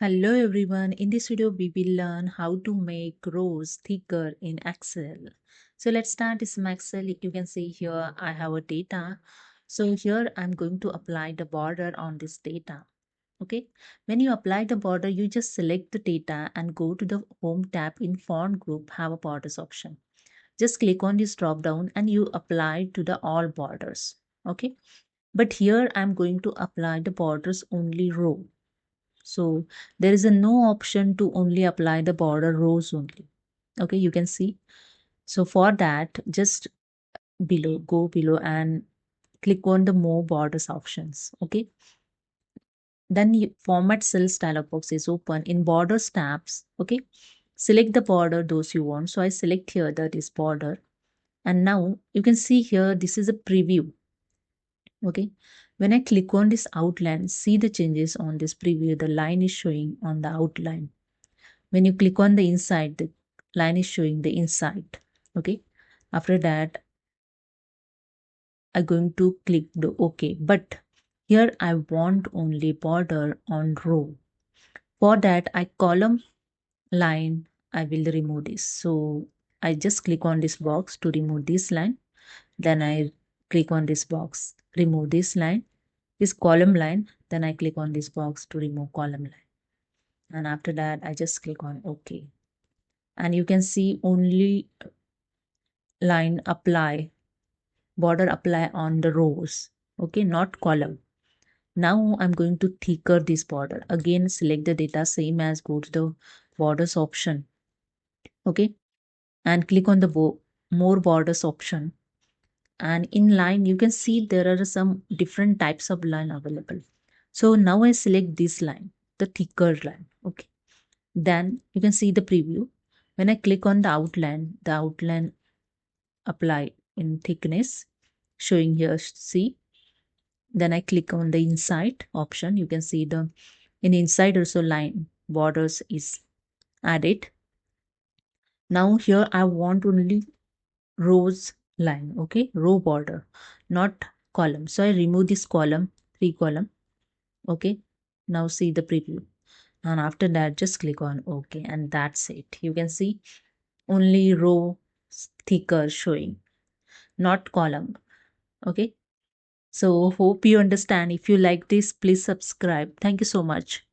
Hello everyone, in this video we will learn how to make rows thicker in Excel. So let's start this in Excel. You can see here I have a data. So here I'm going to apply the border on this data. Okay, when you apply the border, you just select the data and go to the home tab. In font group have a borders option. Just click on this drop down and you apply to the all borders. Okay, but here I'm going to apply the borders only row. So there is a no option to only apply the border rows only. Okay, you can see. So for that, just go below and click on the more borders options. Okay. Then format cells dialog box is open. In borders tabs. Okay. Select the border those you want. So I select here that is border. And now you can see here this is a preview. Okay. When I click on this outline, see the changes on this preview. The line is showing on the outline. When you click on the inside, the line is showing the inside. Okay. After that, I'm going to click the OK. But here I want only border on row. For that, I column line, I will remove this. So I just click on this box to remove this line. Then I click on this box, remove this line, this column line. Then I click on this box to remove column line. And after that, I just click on OK. And you can see only line apply, border apply on the rows. Okay, not column. Now I'm going to thicker this border. Again, select the data, same as go to the borders option. Okay, and click on the more borders option. And in line, you can see there are some different types of line available. So now I select this line, the thicker line. Okay, then you can see the preview. When I click on the outline apply in thickness, showing here, see. Then I click on the inside option. You can see the in inside also line borders is added. Now here I want only rows line. Okay, row border, not column. So I remove this column, 3 column. Okay, now see the preview. And after that, just click on OK. And that's it. You can see only row thicker showing, not column. Okay. So hope you understand. If you like this, please subscribe. Thank you so much.